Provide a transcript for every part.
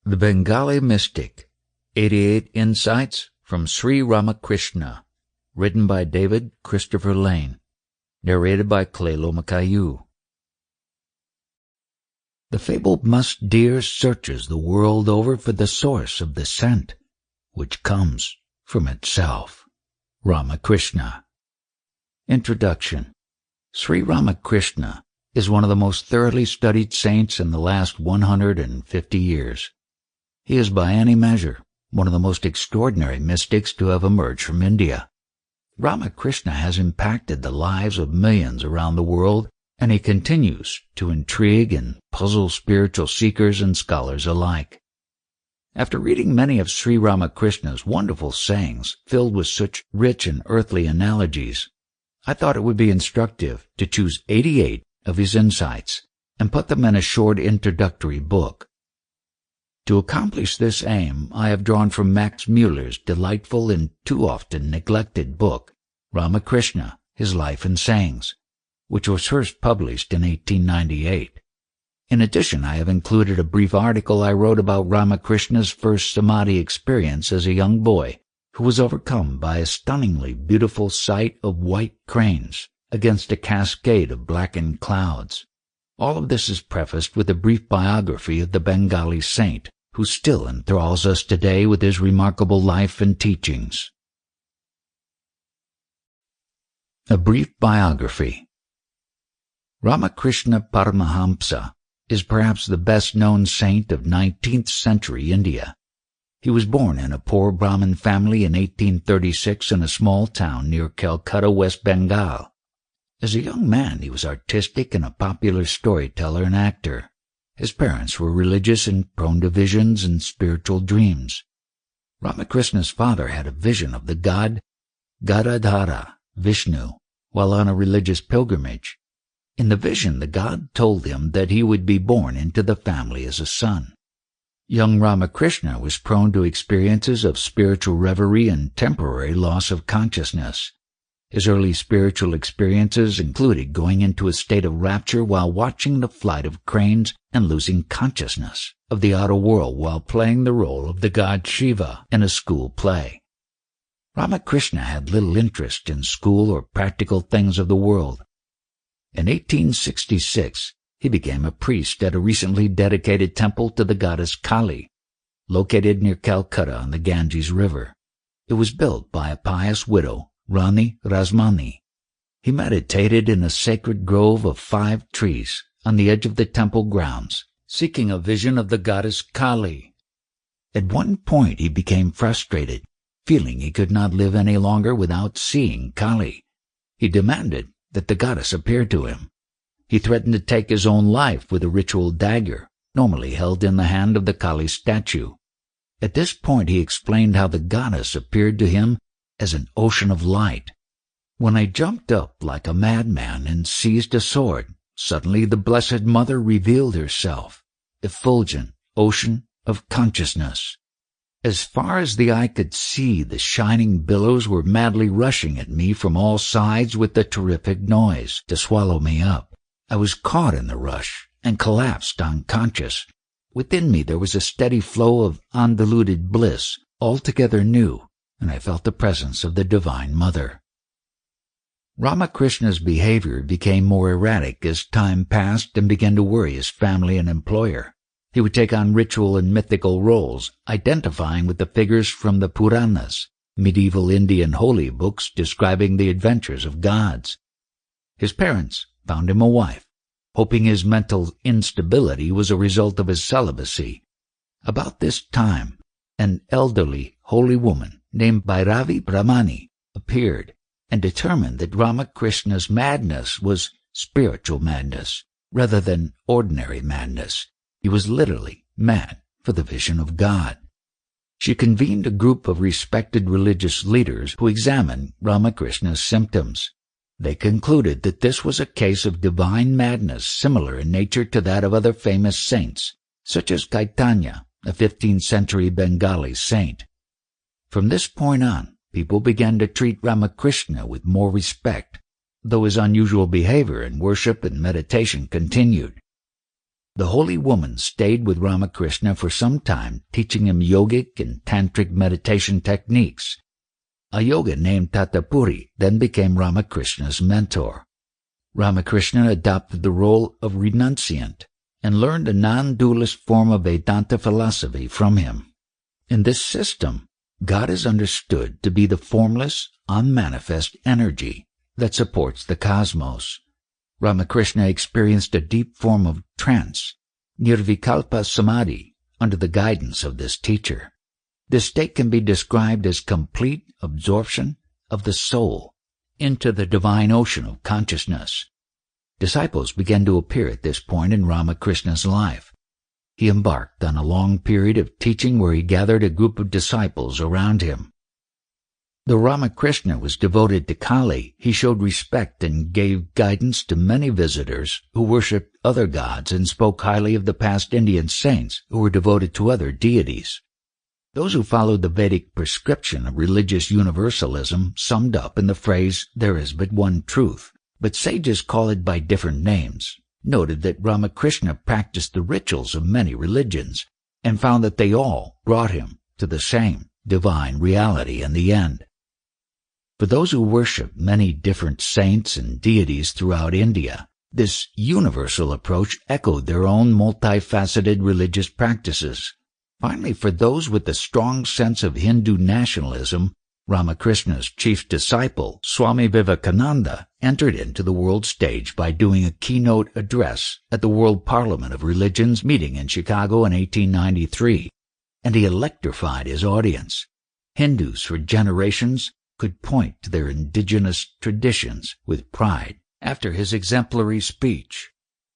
The Bengali Mystic, 88 Insights from Sri Ramakrishna, written by David Christopher Lane, narrated by Lomakayu. The fabled musk deer searches the world over for the source of the scent, which comes from itself. Ramakrishna. Introduction. Sri Ramakrishna is one of the most thoroughly studied saints in the last 150 years. He is by any measure one of the most extraordinary mystics to have emerged from India. Ramakrishna has impacted the lives of millions around the world, and he continues to intrigue and puzzle spiritual seekers and scholars alike. After reading many of Sri Ramakrishna's wonderful sayings filled with such rich and earthly analogies, I thought it would be instructive to choose 88 of his insights and put them in a short introductory book. To accomplish this aim, I have drawn from Max Muller's delightful and too often neglected book, Ramakrishna, His Life and Sayings, which was first published in 1898. In addition, I have included a brief article I wrote about Ramakrishna's first samadhi experience as a young boy, who was overcome by a stunningly beautiful sight of white cranes against a cascade of blackened clouds. All of this is prefaced with a brief biography of the Bengali saint, who still enthralls us today with his remarkable life and teachings. A brief biography. Ramakrishna Paramahamsa is perhaps the best-known saint of 19th century India. He was born in a poor Brahmin family in 1836 in a small town near Calcutta, West Bengal. As a young man, he was artistic and a popular storyteller and actor. His parents were religious and prone to visions and spiritual dreams. Ramakrishna's father had a vision of the god Gadadhara, Vishnu, while on a religious pilgrimage. In the vision, the god told him that he would be born into the family as a son. Young Ramakrishna was prone to experiences of spiritual reverie and temporary loss of consciousness. His early spiritual experiences included going into a state of rapture while watching the flight of cranes and losing consciousness of the outer world while playing the role of the god Shiva in a school play. Ramakrishna had little interest in school or practical things of the world. In 1866, he became a priest at a recently dedicated temple to the goddess Kali, located near Calcutta on the Ganges River. It was built by a pious widow, Rani Rasmani. He meditated in a sacred grove of 5 trees on the edge of the temple grounds, seeking a vision of the goddess Kali. At one point he became frustrated, feeling he could not live any longer without seeing Kali. He demanded that the goddess appear to him. He threatened to take his own life with a ritual dagger, normally held in the hand of the Kali statue. At this point he explained how the goddess appeared to him as an ocean of light. When I jumped up like a madman and seized a sword, suddenly the Blessed Mother revealed herself, effulgent ocean of consciousness. As far as the eye could see, the shining billows were madly rushing at me from all sides with a terrific noise to swallow me up. I was caught in the rush and collapsed unconscious. Within me there was a steady flow of undiluted bliss, altogether new, and I felt the presence of the Divine Mother. Ramakrishna's behavior became more erratic as time passed and began to worry his family and employer. He would take on ritual and mythical roles, identifying with the figures from the Puranas, medieval Indian holy books describing the adventures of gods. His parents found him a wife, hoping his mental instability was a result of his celibacy. About this time, an elderly holy woman named Bhairavi Brahmani appeared and determined that Ramakrishna's madness was spiritual madness rather than ordinary madness. He was literally mad for the vision of God. She convened a group of respected religious leaders who examined Ramakrishna's symptoms. They concluded that this was a case of divine madness similar in nature to that of other famous saints, such as Caitanya, a 15th century Bengali saint. From this point on, people began to treat Ramakrishna with more respect, though his unusual behavior in worship and meditation continued. The holy woman stayed with Ramakrishna for some time, teaching him yogic and tantric meditation techniques. A yogi named Tatapuri then became Ramakrishna's mentor. Ramakrishna adopted the role of renunciant and learned a non-dualist form of Vedanta philosophy from him. In this system, God is understood to be the formless, unmanifest energy that supports the cosmos. Ramakrishna experienced a deep form of trance, nirvikalpa samadhi, under the guidance of this teacher. This state can be described as complete absorption of the soul into the divine ocean of consciousness. Disciples began to appear at this point in Ramakrishna's life. He embarked on a long period of teaching where he gathered a group of disciples around him. Though Ramakrishna was devoted to Kali, he showed respect and gave guidance to many visitors who worshipped other gods and spoke highly of the past Indian saints who were devoted to other deities. Those who followed the Vedic prescription of religious universalism summed up in the phrase, "There is but one truth," but sages call it by different names, noted that Ramakrishna practiced the rituals of many religions and found that they all brought him to the same divine reality in the end. For those who worship many different saints and deities throughout India, this universal approach echoed their own multifaceted religious practices. Finally, for those with a strong sense of Hindu nationalism, Ramakrishna's chief disciple, Swami Vivekananda, entered into the world stage by doing a keynote address at the World Parliament of Religions meeting in Chicago in 1893, and he electrified his audience. Hindus for generations could point to their indigenous traditions with pride after his exemplary speech.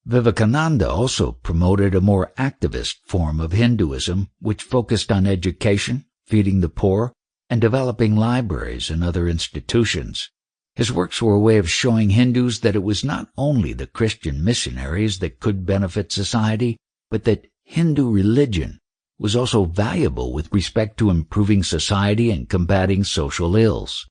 Vivekananda also promoted a more activist form of Hinduism which focused on education, feeding the poor, and developing libraries and other institutions. His works were a way of showing Hindus that it was not only the Christian missionaries that could benefit society, but that Hindu religion was also valuable with respect to improving society and combating social ills.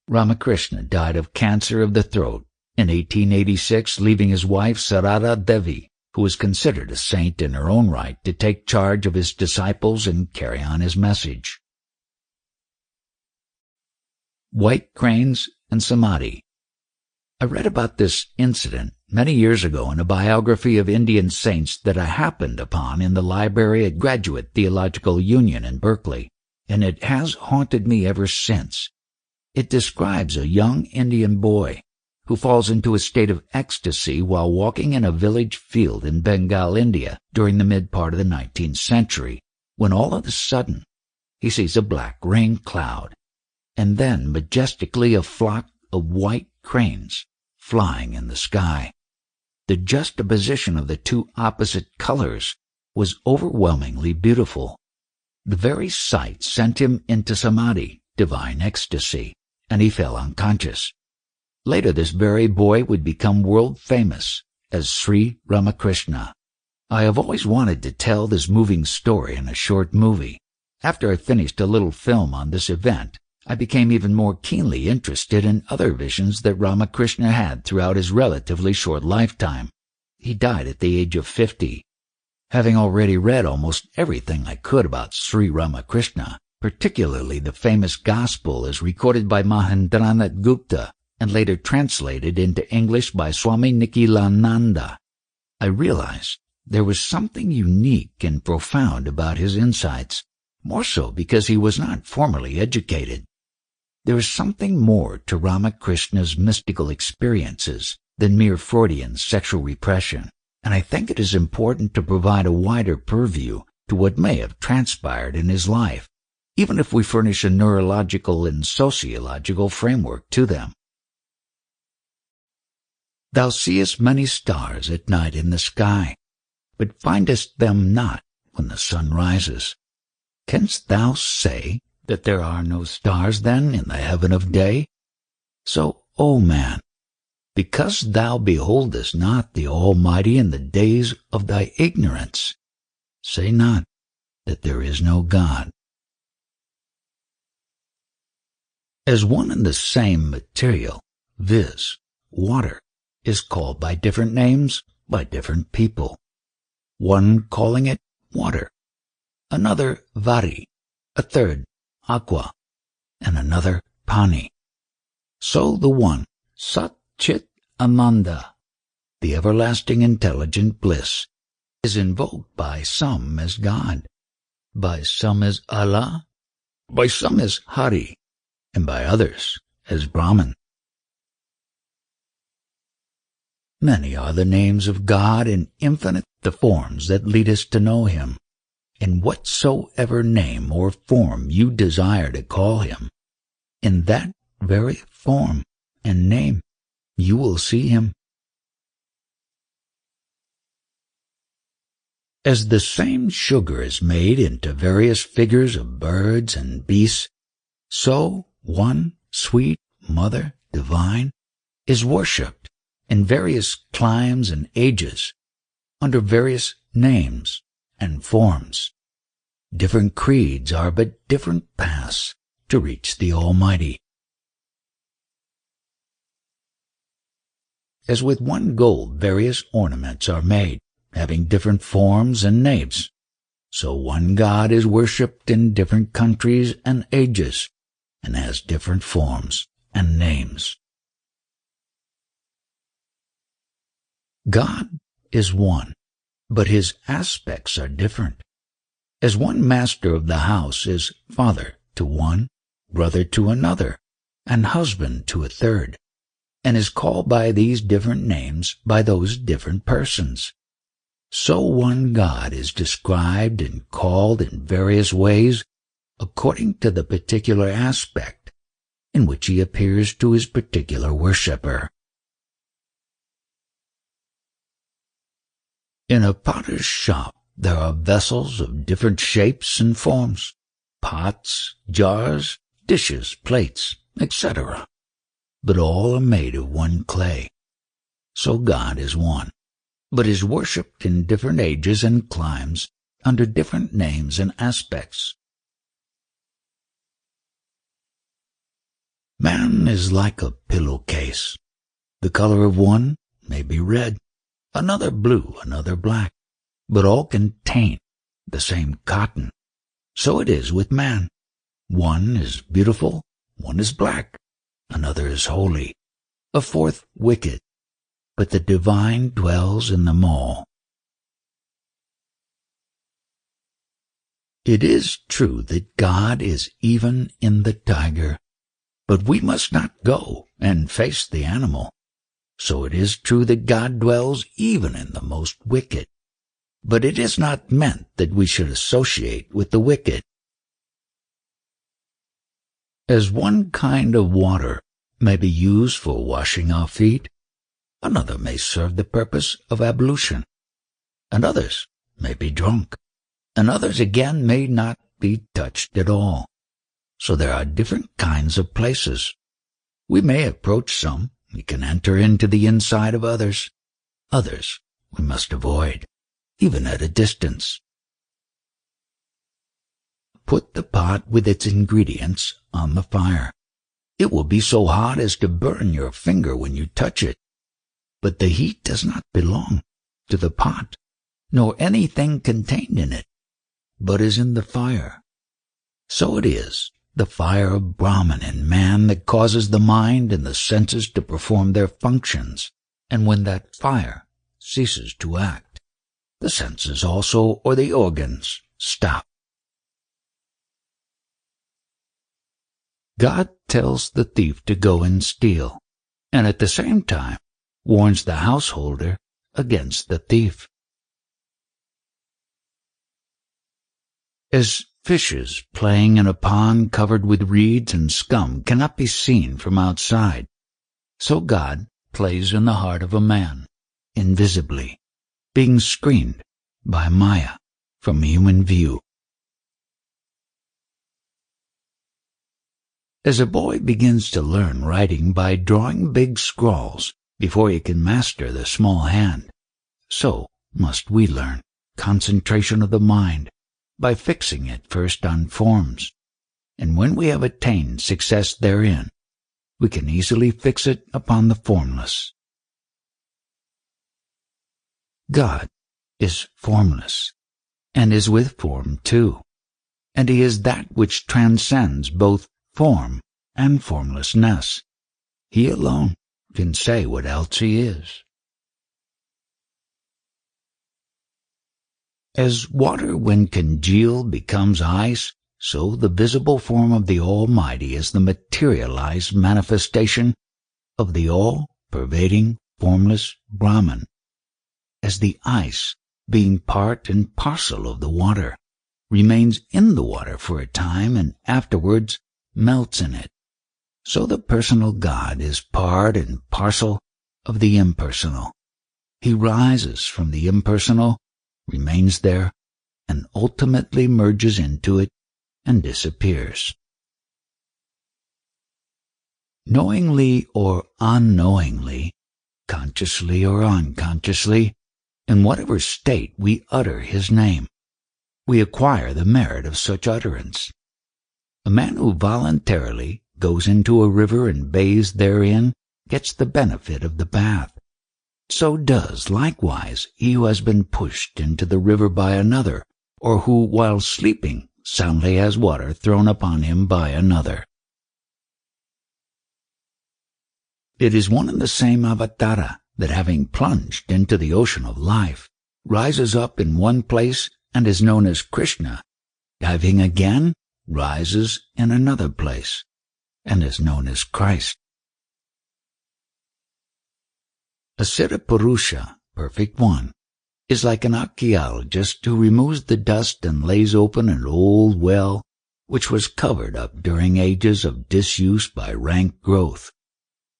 Ramakrishna died of cancer of the throat in 1886, leaving his wife Sarada Devi, who was considered a saint in her own right, to take charge of his disciples and carry on his message. White Cranes and Samadhi. I read about this incident many years ago in a biography of Indian saints that I happened upon in the library at Graduate Theological Union in Berkeley, and it has haunted me ever since. It describes a young Indian boy who falls into a state of ecstasy while walking in a village field in Bengal, India, during the mid-part of the 19th century, when all of a sudden he sees a black rain cloud, and then majestically a flock of white cranes flying in the sky. The juxtaposition of the two opposite colors was overwhelmingly beautiful. The very sight sent him into samadhi, divine ecstasy, and he fell unconscious. Later, this very boy would become world famous as Sri Ramakrishna. I have always wanted to tell this moving story in a short movie. After I finished a little film on this event, I became even more keenly interested in other visions that Ramakrishna had throughout his relatively short lifetime. He died at the age of 50. Having already read almost everything I could about Sri Ramakrishna, particularly the famous Gospel as recorded by Mahendranath Gupta and later translated into English by Swami Nikhilananda, I realized there was something unique and profound about his insights, more so because he was not formally educated. There is something more to Ramakrishna's mystical experiences than mere Freudian sexual repression, and I think it is important to provide a wider purview to what may have transpired in his life, even if we furnish a neurological and sociological framework to them. Thou seest many stars at night in the sky, but findest them not when the sun rises. Canst thou say that there are no stars then in the heaven of day? So, O man, because thou beholdest not the Almighty in the days of thy ignorance, say not that there is no God. As one and the same material, viz., water, is called by different names by different people. one calling it water, another vari, a third aqua, and another pani. So the one, Sat Chit Ananda, the everlasting intelligent bliss, is invoked by some as God, by some as Allah, by some as Hari, and by others as Brahman. Many are the names of God, and infinite the forms that lead us to know Him. In whatsoever name or form you desire to call Him, in that very form and name you will see Him. As the same sugar is made into various figures of birds and beasts, so one sweet Mother Divine is worshipped in various climes and ages, under various names and forms. Different creeds are but different paths to reach the Almighty. As with one gold various ornaments are made, having different forms and names, so one God is worshipped in different countries and ages, and has different forms and names. God is one, but His aspects are different. As one master of the house is father to one, brother to another, and husband to a third, and is called by these different names by those different persons, so one God is described and called in various ways according to the particular aspect in which He appears to His particular worshipper. In a potter's shop there are vessels of different shapes and forms, pots, jars, dishes, plates, etc., but all are made of one clay. So God is one, but is worshipped in different ages and climes under different names and aspects. Man is like a pillowcase. The color of one may be red, another blue, another black, but all contain the same cotton. So it is with man. One is beautiful, one is black, another is holy, a fourth wicked, but the divine dwells in them all. It is true that God is even in the tiger, but we must not go and face the animal. So it is true that God dwells even in the most wicked, but it is not meant that we should associate with the wicked. As one kind of water may be used for washing our feet, another may serve the purpose of ablution, and others may be drunk, and others again may not be touched at all. So there are different kinds of places. We may approach some, we can enter into the inside of others. Others we must avoid, even at a distance. Put the pot with its ingredients on the fire. It will be so hot as to burn your finger when you touch it. But the heat does not belong to the pot, nor anything contained in it, but is in the fire. So it is the fire of Brahman in man that causes the mind and the senses to perform their functions, and when that fire ceases to act, the senses also, or the organs, stop. God tells the thief to go and steal, and at the same time warns the householder against the thief. As fishes playing in a pond covered with reeds and scum cannot be seen from outside, so God plays in the heart of a man, invisibly, being screened by Maya from human view. As a boy begins to learn writing by drawing big scrawls before he can master the small hand, so must we learn concentration of the mind by fixing it first on forms, and when we have attained success therein, we can easily fix it upon the formless. God is formless, and is with form too, and he is that which transcends both form and formlessness. He alone can say what else he is. As water when congealed becomes ice, so the visible form of the Almighty is the materialized manifestation of the all-pervading, formless Brahman, as the ice, being part and parcel of the water, remains in the water for a time and afterwards melts in it. So the personal God is part and parcel of the impersonal. He rises from the impersonal, remains there, and ultimately merges into it and disappears. Knowingly or unknowingly, consciously or unconsciously, in whatever state we utter his name, we acquire the merit of such utterance. A man who voluntarily goes into a river and bathes therein gets the benefit of the bath. So does, likewise, he who has been pushed into the river by another, or who, while sleeping, soundly has water thrown upon him by another. It is one and the same avatara that, having plunged into the ocean of life, rises up in one place and is known as Krishna, diving again, rises in another place, and is known as Christ. A Siddha-Purusha, perfect one, is like an archaeologist who removes the dust and lays open an old well which was covered up during ages of disuse by rank growth.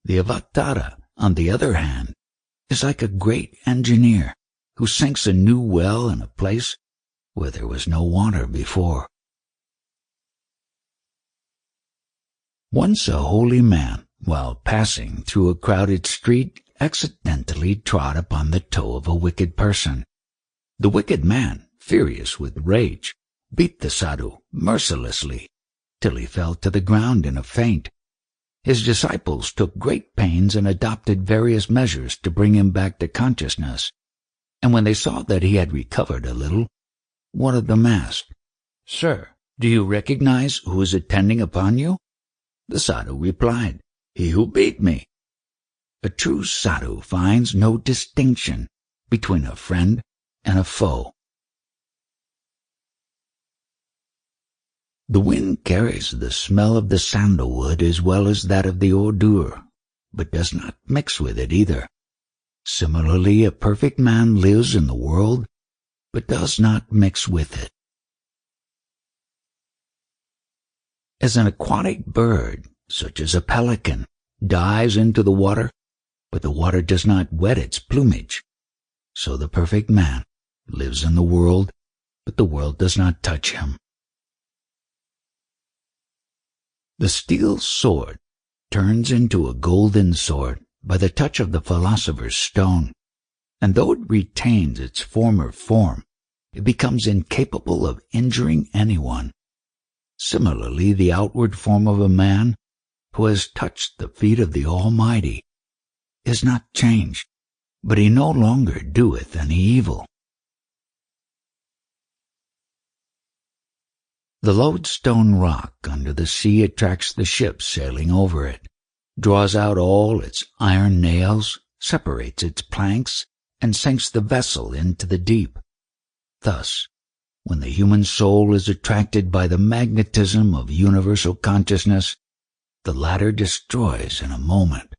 The avatara, on the other hand, is like a great engineer who sinks a new well in a place where there was no water before. Once a holy man, while passing through a crowded street, accidentally trod upon the toe of a wicked person. The wicked man, furious with rage, beat the sadhu mercilessly till he fell to the ground in a faint. His disciples took great pains and adopted various measures to bring him back to consciousness, and when they saw that he had recovered a little, one of them asked, "Sir, do you recognize who is attending upon you?" The sadhu replied, "He who beat me." A true sadhu finds no distinction between a friend and a foe. The wind carries the smell of the sandalwood as well as that of the ordure, but does not mix with it either. Similarly, a perfect man lives in the world, but does not mix with it. As an aquatic bird, such as a pelican, dives into the water, but the water does not wet its plumage, so the perfect man lives in the world, but the world does not touch him. The steel sword turns into a golden sword by the touch of the philosopher's stone, and though it retains its former form, it becomes incapable of injuring anyone. Similarly, the outward form of a man who has touched the feet of the Almighty is not changed, but he no longer doeth any evil. The lodestone rock under the sea attracts the ship sailing over it, draws out all its iron nails, separates its planks, and sinks the vessel into the deep. Thus, when the human soul is attracted by the magnetism of universal consciousness, the latter destroys in a moment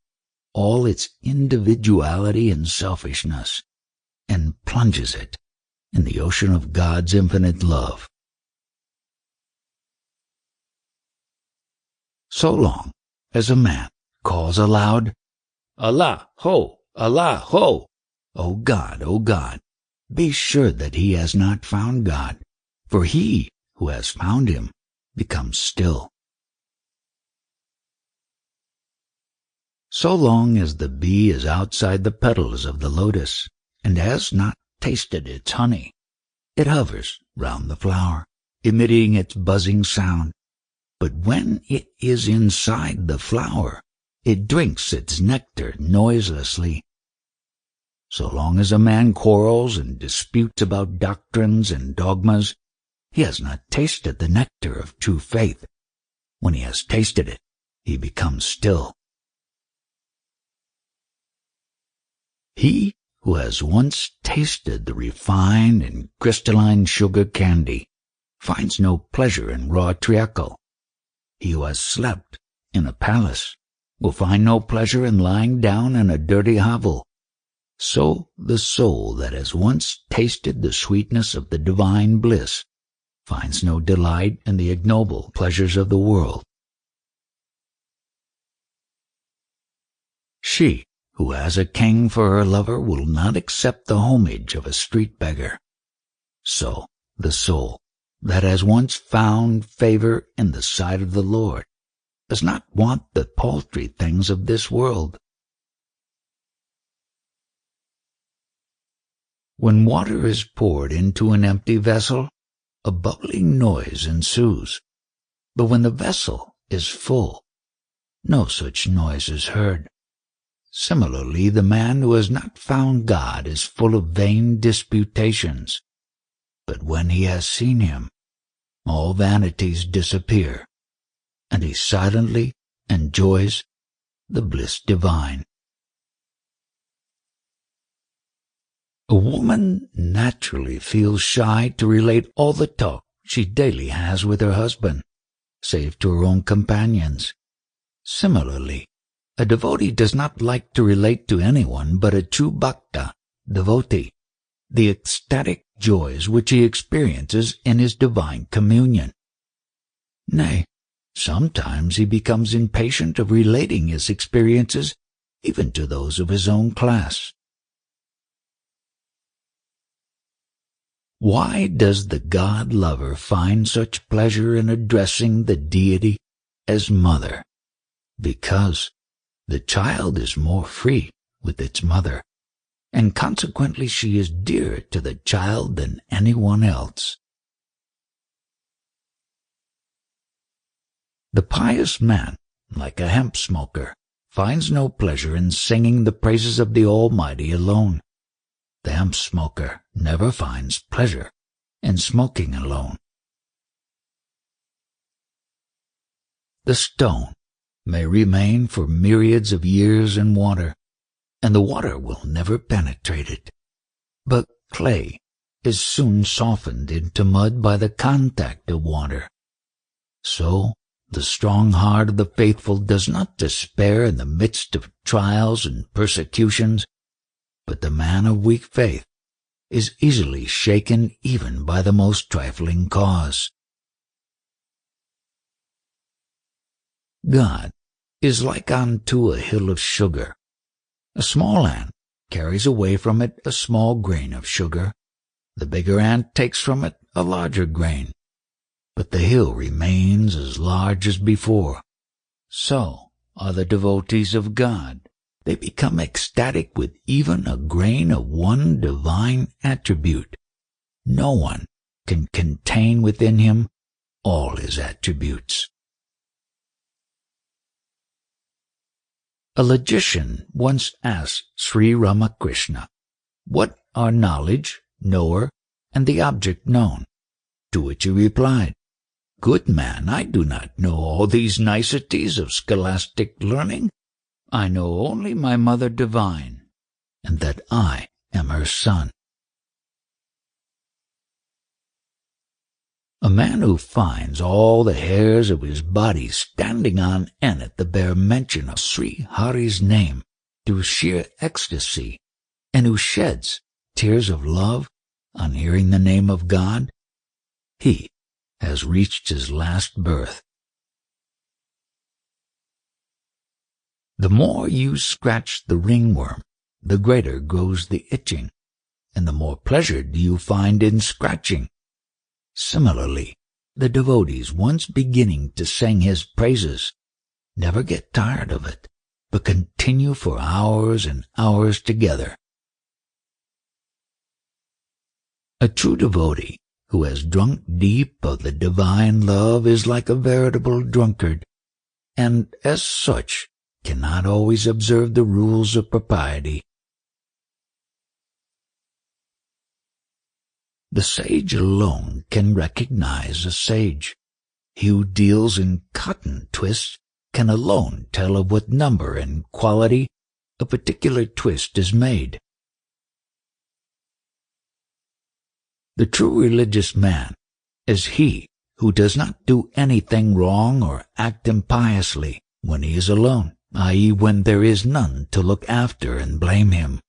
all its individuality and selfishness, and plunges it in the ocean of God's infinite love. So long as a man calls aloud, "Allah ho! Allah ho! O God, be sure that he has not found God, for he who has found him becomes still." So long as the bee is outside the petals of the lotus and has not tasted its honey, it hovers round the flower, emitting its buzzing sound. But when it is inside the flower, it drinks its nectar noiselessly. So long as a man quarrels and disputes about doctrines and dogmas, he has not tasted the nectar of true faith. When he has tasted it, he becomes still. He who has once tasted the refined and crystalline sugar candy finds no pleasure in raw treacle. He who has slept in a palace will find no pleasure in lying down in a dirty hovel. So the soul that has once tasted the sweetness of the divine bliss finds no delight in the ignoble pleasures of the world. She who has a king for her lover will not accept the homage of a street beggar. So the soul that has once found favor in the sight of the Lord does not want the paltry things of this world. When water is poured into an empty vessel, a bubbling noise ensues. But when the vessel is full, no such noise is heard. Similarly, the man who has not found God is full of vain disputations. But when he has seen him, all vanities disappear, and he silently enjoys the bliss divine. A woman naturally feels shy to relate all the talk she daily has with her husband, save to her own companions. Similarly, a devotee does not like to relate to anyone but a true bhakta, devotee, the ecstatic joys which he experiences in his divine communion. Nay, sometimes he becomes impatient of relating his experiences even to those of his own class. Why does the God-lover find such pleasure in addressing the deity as mother? Because the child is more free with its mother, and consequently she is dearer to the child than anyone else. The pious man, like a hemp smoker, finds no pleasure in singing the praises of the Almighty alone. The hemp smoker never finds pleasure in smoking alone. The stone may remain for myriads of years in water, and the water will never penetrate it. But clay is soon softened into mud by the contact of water. So the strong heart of the faithful does not despair in the midst of trials and persecutions, but the man of weak faith is easily shaken even by the most trifling cause. God is like unto a hill of sugar. A small ant carries away from it a small grain of sugar. The bigger ant takes from it a larger grain, but the hill remains as large as before. So are the devotees of God. They become ecstatic with even a grain of one divine attribute. No one can contain within him all his attributes. A logician once asked Sri Ramakrishna, "What are knowledge, knower, and the object known?" To which he replied, "Good man, I do not know all these niceties of scholastic learning. I know only my mother divine, and that I am her son." A man who finds all the hairs of his body standing on end at the bare mention of Sri Hari's name through sheer ecstasy, and who sheds tears of love on hearing the name of God, he has reached his last birth. The more you scratch the ringworm, the greater grows the itching, and the more pleasure do you find in scratching. Similarly, the devotees, once beginning to sing his praises, never get tired of it, but continue for hours and hours together. A true devotee who has drunk deep of the divine love is like a veritable drunkard, and as such cannot always observe the rules of propriety. The sage alone can recognize a sage. He who deals in cotton twists can alone tell of what number and quality a particular twist is made. The true religious man is he who does not do anything wrong or act impiously when he is alone, i.e., when there is none to look after and blame him.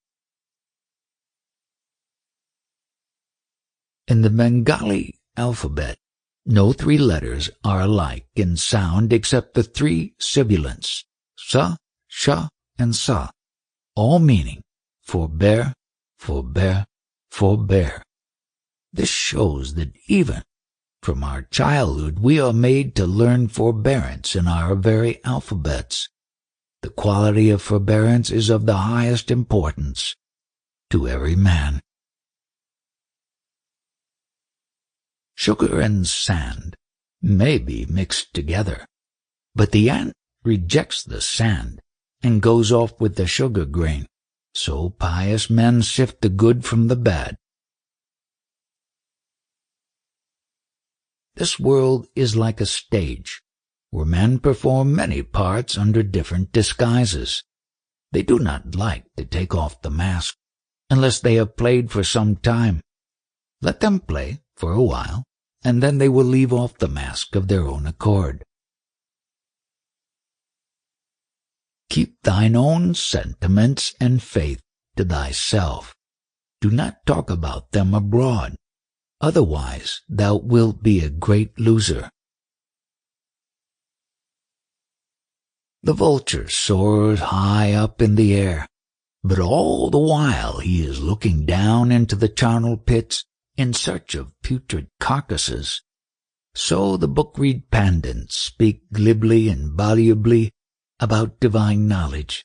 In the Bengali alphabet, no three letters are alike in sound except the three sibilants, sa, sha, and sa, all meaning forbear, forbear, forbear. This shows that even from our childhood we are made to learn forbearance in our very alphabets. The quality of forbearance is of the highest importance to every man. Sugar and sand may be mixed together, but the ant rejects the sand and goes off with the sugar grain, so pious men sift the good from the bad. This world is like a stage, where men perform many parts under different disguises. They do not like to take off the mask, unless they have played for some time. Let them play for a while, and then they will leave off the mask of their own accord. Keep thine own sentiments and faith to thyself. Do not talk about them abroad, otherwise thou wilt be a great loser. The vulture soars high up in the air, but all the while he is looking down into the charnel pits in search of putrid carcasses. So the book-read pandits speak glibly and volubly about divine knowledge,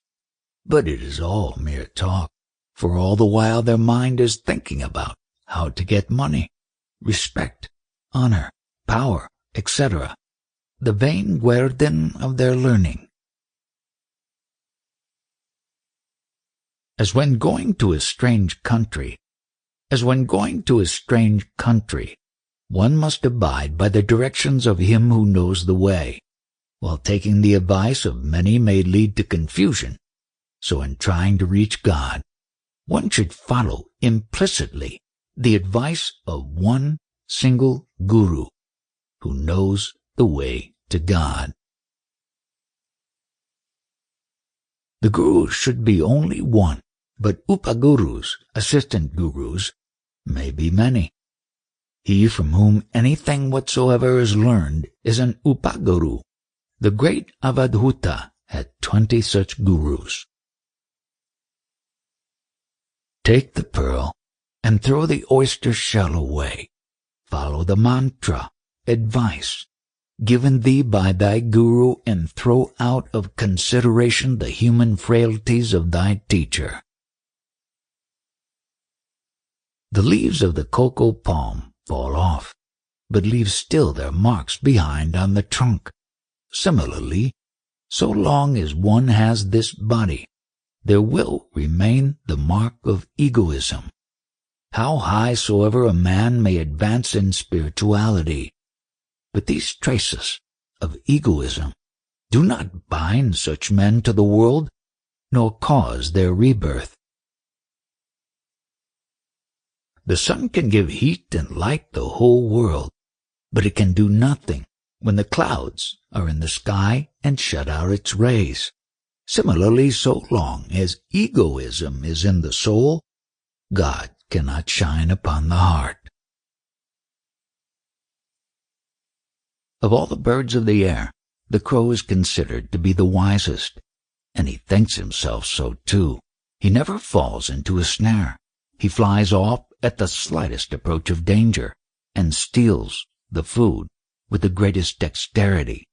but it is all mere talk, for all the while their mind is thinking about how to get money, respect, honor, power, etc., the vain guerdon of their learning. As when going to a strange country, one must abide by the directions of him who knows the way, while taking the advice of many may lead to confusion. So in trying to reach God, one should follow implicitly the advice of one single guru who knows the way to God. The guru should be only one, but upagurus, assistant gurus, may be many. He from whom anything whatsoever is learned is an upaguru. The great Avadhuta had 20 such gurus. Take the pearl and throw the oyster shell away. Follow the mantra, advice, given thee by thy guru, and throw out of consideration the human frailties of thy teacher. The leaves of the cocoa palm fall off, but leave still their marks behind on the trunk. Similarly, so long as one has this body, there will remain the mark of egoism. How high soever a man may advance in spirituality, but these traces of egoism do not bind such men to the world, nor cause their rebirth. The sun can give heat and light the whole world, but it can do nothing when the clouds are in the sky and shut out its rays. Similarly, so long as egoism is in the soul, God cannot shine upon the heart. Of all the birds of the air, the crow is considered to be the wisest, and he thinks himself so too. He never falls into a snare. He flies off at the slightest approach of danger, and steals the food with the greatest dexterity.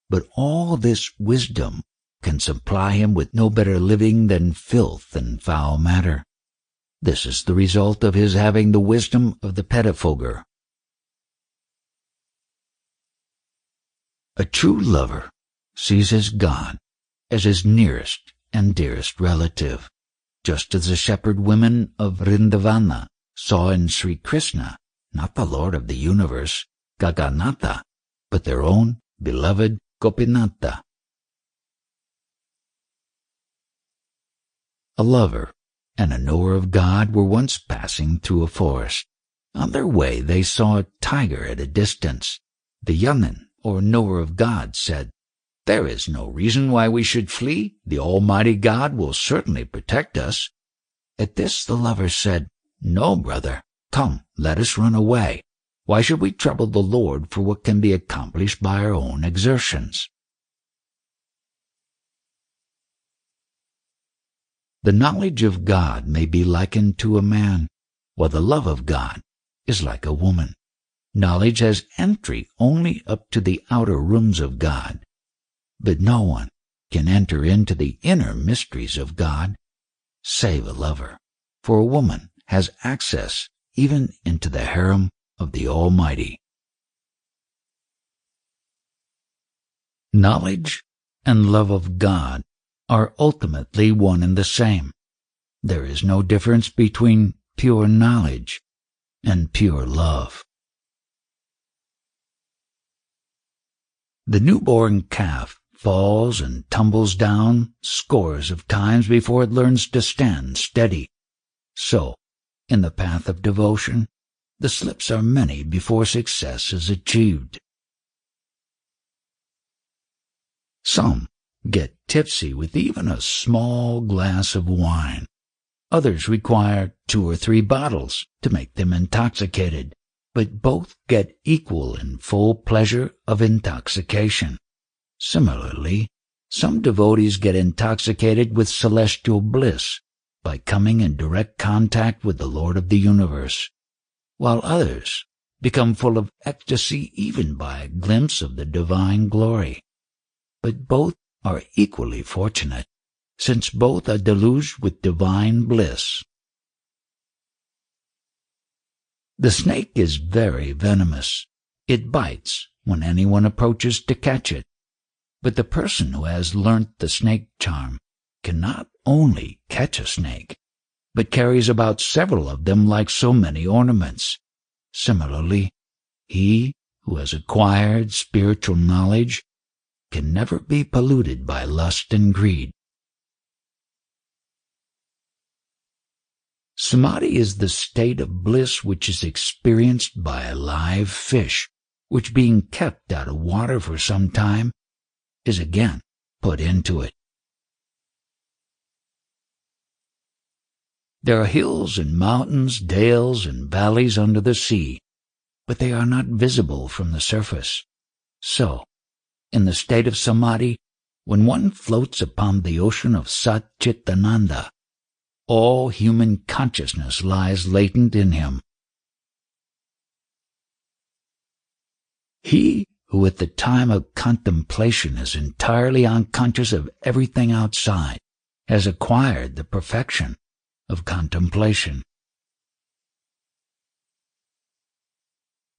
But all this wisdom can supply him with no better living than filth and foul matter. This is the result of his having the wisdom of the pettifogger. A true lover sees his God as his nearest and dearest relative, just as the shepherd women of Vrindavana saw in Sri Krishna not the Lord of the universe, Gaganatha, but their own beloved Gopinatha. A lover and a knower of God were once passing through a forest. On their way they saw a tiger at a distance. The young'un, or knower of God, said, "There is no reason why we should flee. The Almighty God will certainly protect us." At this the lover said, "No, brother. Come, let us run away. Why should we trouble the Lord for what can be accomplished by our own exertions?" The knowledge of God may be likened to a man, while the love of God is like a woman. Knowledge has entry only up to the outer rooms of God, but no one can enter into the inner mysteries of God save a lover, for a woman has access even into the harem of the Almighty. Knowledge and love of God are ultimately one and the same. There is no difference between pure knowledge and pure love. The newborn calf falls and tumbles down scores of times before it learns to stand steady. So, in the path of devotion, the slips are many before success is achieved. Some get tipsy with even a small glass of wine. Others require 2 or 3 bottles to make them intoxicated, but both get equal and full pleasure of intoxication. Similarly, some devotees get intoxicated with celestial bliss by coming in direct contact with the Lord of the universe, while others become full of ecstasy even by a glimpse of the divine glory. But both are equally fortunate, since both are deluged with divine bliss. The snake is very venomous. It bites when anyone approaches to catch it. But the person who has learnt the snake charm can not only catch a snake, but carries about several of them like so many ornaments. Similarly, he who has acquired spiritual knowledge can never be polluted by lust and greed. Samadhi is the state of bliss which is experienced by a live fish, which being kept out of water for some time, is again put into it. There are hills and mountains, dales and valleys under the sea, but they are not visible from the surface. So, in the state of Samadhi, when one floats upon the ocean of Sat Chitananda, all human consciousness lies latent in him. He who at the time of contemplation is entirely unconscious of everything outside has acquired the perfection of contemplation.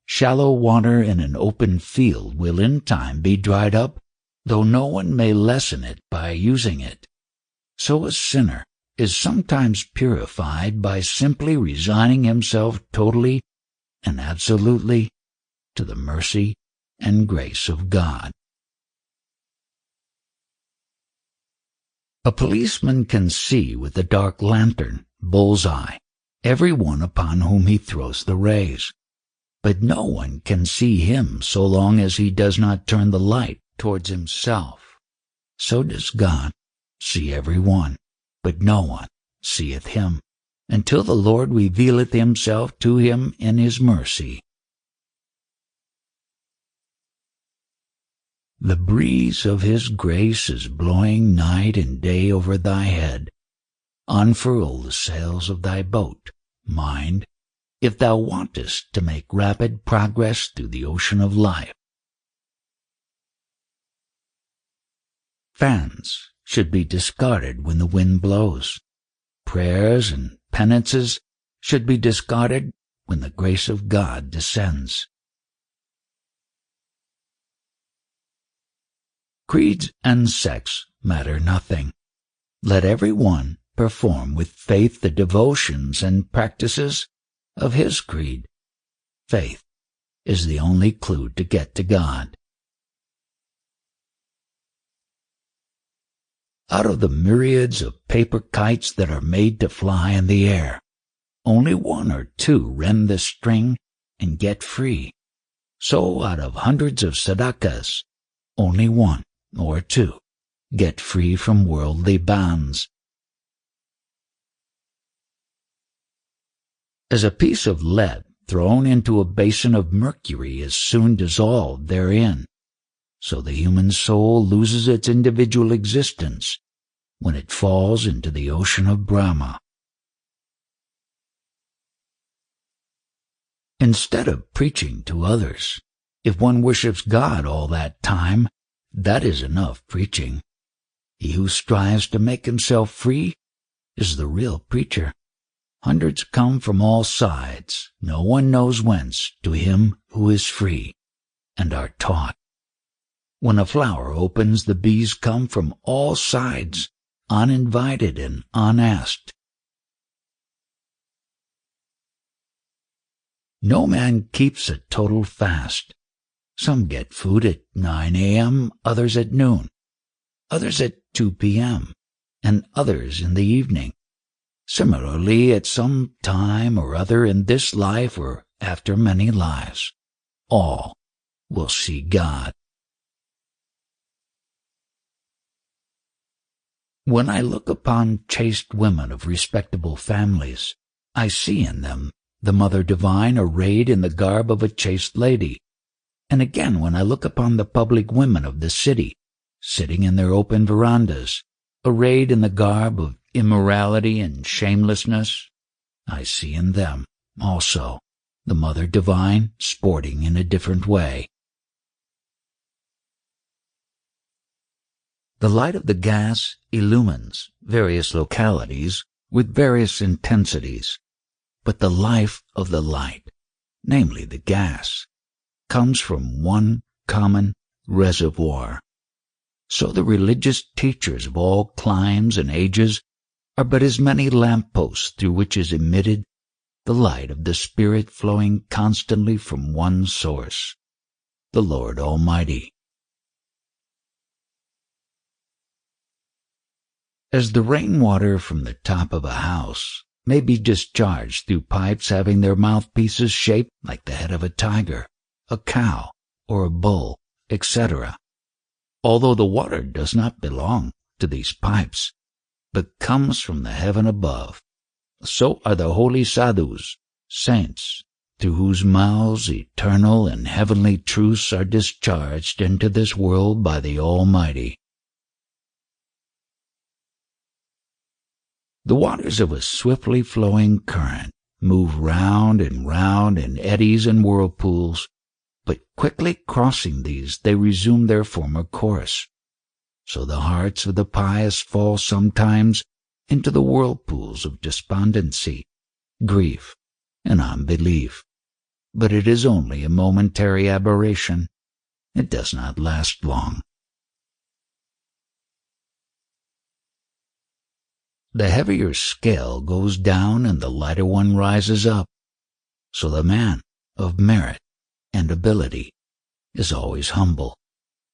Shallow water in an open field will in time be dried up, though no one may lessen it by using it. So a sinner is sometimes purified by simply resigning himself totally and absolutely to the mercy and grace of God. A policeman can see with a dark lantern, bullseye, everyone upon whom he throws the rays. But no one can see him so long as he does not turn the light towards himself. So does God see every one, but no one seeth him, until the Lord revealeth himself to him in his mercy. The breeze of his grace is blowing night and day over thy head. Unfurl the sails of thy boat, mind, if thou wantest to make rapid progress through the ocean of life. Fans should be discarded when the wind blows. Prayers and penances should be discarded when the grace of God descends. Creeds and sects matter nothing. Let every one perform with faith the devotions and practices of his creed. Faith is the only clue to get to God. Out of the myriads of paper kites that are made to fly in the air, only one or two rend the string and get free. So out of hundreds of sadakas, only one or two get free from worldly bonds. As a piece of lead thrown into a basin of mercury is soon dissolved therein, so the human soul loses its individual existence when it falls into the ocean of Brahma. Instead of preaching to others, if one worships God all that time, that is enough preaching. He who strives to make himself free is the real preacher. Hundreds come from all sides, no one knows whence, to him who is free, and are taught. When a flower opens, the bees come from all sides, uninvited and unasked. No man keeps a total fast. Some get food at 9 a.m., others at noon, others at 2 p.m., and others in the evening. Similarly, at some time or other in this life or after many lives, all will see God. When I look upon chaste women of respectable families, I see in them the Mother Divine arrayed in the garb of a chaste lady. And again, when I look upon the public women of the city, sitting in their open verandas, arrayed in the garb of immorality and shamelessness, I see in them, also, the Mother Divine sporting in a different way. The light of the gas illumines various localities with various intensities, but the life of the light, namely the gas, comes from one common reservoir. So the religious teachers of all climes and ages are but as many lampposts through which is emitted the light of the Spirit flowing constantly from one source, the Lord Almighty. As the rainwater from the top of a house may be discharged through pipes having their mouthpieces shaped like the head of a tiger, a cow, or a bull, etc., although the water does not belong to these pipes, but comes from the heaven above, so are the holy sadhus, saints, through whose mouths eternal and heavenly truths are discharged into this world by the Almighty. The waters of a swiftly flowing current move round in eddies and whirlpools, but quickly crossing these they resume their former course. So the hearts of the pious fall sometimes into the whirlpools of despondency, grief, and unbelief. But it is only a momentary aberration. It does not last long. The heavier scale goes down and the lighter one rises up. So the man of merit and ability is always humble,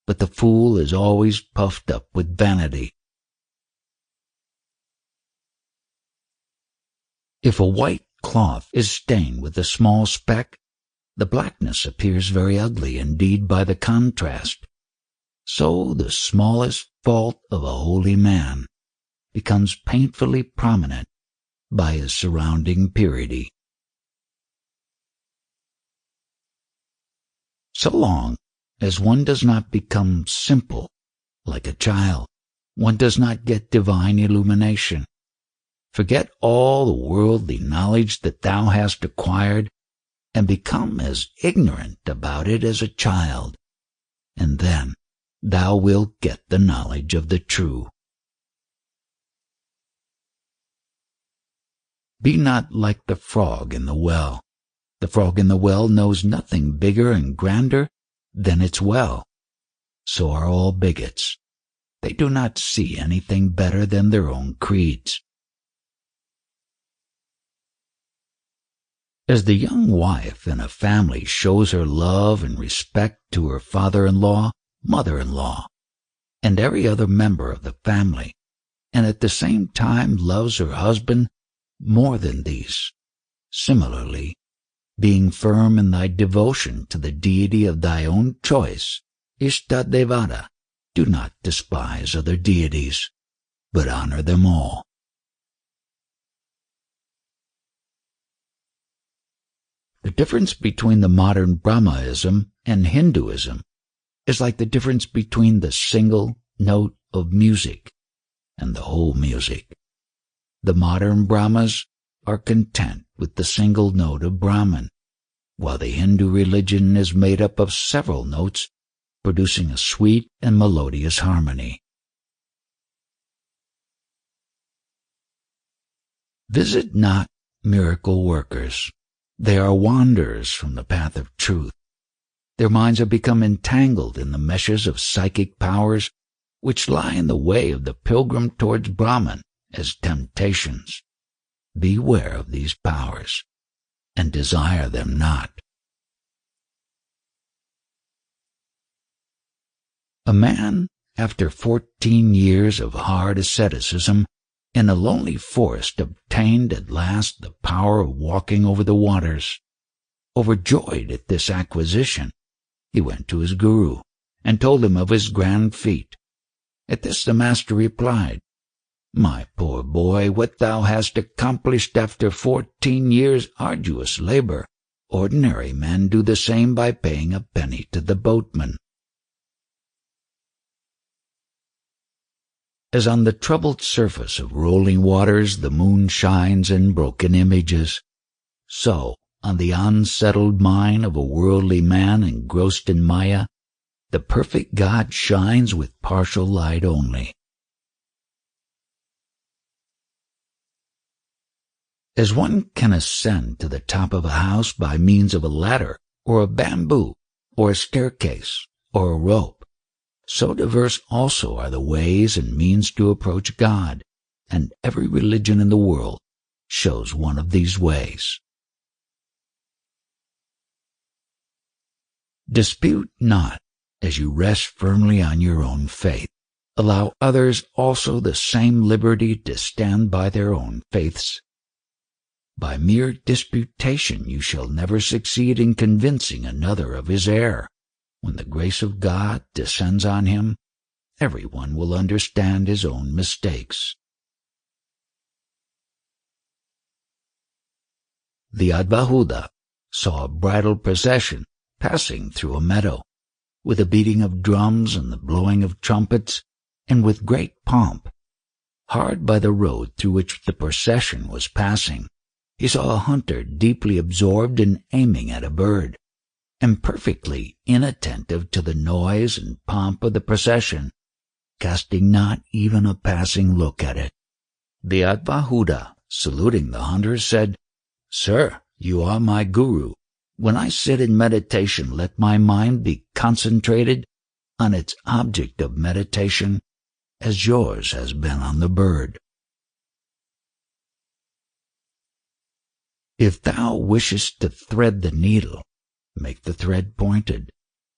but the fool is always puffed up with vanity. If a white cloth is stained with a small speck, the blackness appears very ugly indeed by the contrast. So the smallest fault of a holy man becomes painfully prominent by his surrounding purity. So long as one does not become simple like a child, one does not get divine illumination. Forget all the worldly knowledge that thou hast acquired and become as ignorant about it as a child, and then thou wilt get the knowledge of the true. Be not like the frog in the well. The frog in the well knows nothing bigger and grander than its well. So are all bigots. They do not see anything better than their own creeds. As the young wife in a family shows her love and respect to her father-in-law, mother-in-law, and every other member of the family, and at the same time loves her husband more than these, similarly, being firm in thy devotion to the deity of thy own choice, Ishtadevata, do not despise other deities, but honor them all. The difference between the modern Brahmaism and Hinduism is like the difference between the single note of music and the whole music. The modern Brahmas are content with the single note of Brahman, while the Hindu religion is made up of several notes, producing a sweet and melodious harmony. Visit not miracle workers. They are wanderers from the path of truth. Their minds have become entangled in the meshes of psychic powers which lie in the way of the pilgrim towards Brahman as temptations. Beware of these powers, and desire them not. A man, after 14 years of hard asceticism, in a lonely forest obtained at last the power of walking over the waters. Overjoyed at this acquisition, he went to his guru and told him of his grand feat. At this the master replied, "My poor boy, what thou hast accomplished after 14 years' arduous labor, ordinary men do the same by paying a penny to the boatman." As on the troubled surface of rolling waters the moon shines in broken images, so on the unsettled mind of a worldly man engrossed in Maya, the perfect God shines with partial light only. As one can ascend to the top of a house by means of a ladder, or a bamboo, or a staircase, or a rope, so diverse also are the ways and means to approach God, and every religion in the world shows one of these ways. Dispute not as you rest firmly on your own faith. Allow others also the same liberty to stand by their own faiths. By mere disputation you shall never succeed in convincing another of his error. When the grace of God descends on him, everyone will understand his own mistakes. The Advahuta saw a bridal procession passing through a meadow, with a beating of drums and the blowing of trumpets, and with great pomp. Hard by the road through which the procession was passing, he saw a hunter deeply absorbed in aiming at a bird, and perfectly inattentive to the noise and pomp of the procession, casting not even a passing look at it. The Advahuta, saluting the hunter, said, "Sir, you are my guru. When I sit in meditation, let my mind be concentrated on its object of meditation, as yours has been on the bird." If thou wishest to thread the needle, make the thread pointed,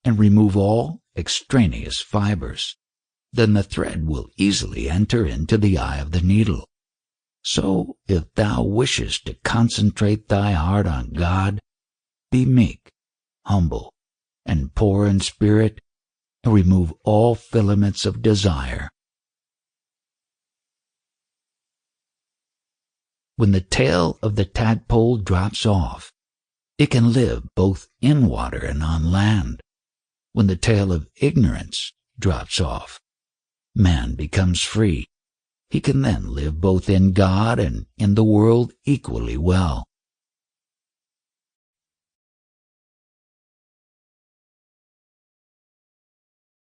and remove all extraneous fibers. Then the thread will easily enter into the eye of the needle. So, if thou wishest to concentrate thy heart on God, be meek, humble, and poor in spirit, and remove all filaments of desire. When the tail of the tadpole drops off, it can live both in water and on land. When the tail of ignorance drops off, man becomes free. He can then live both in God and in the world equally well.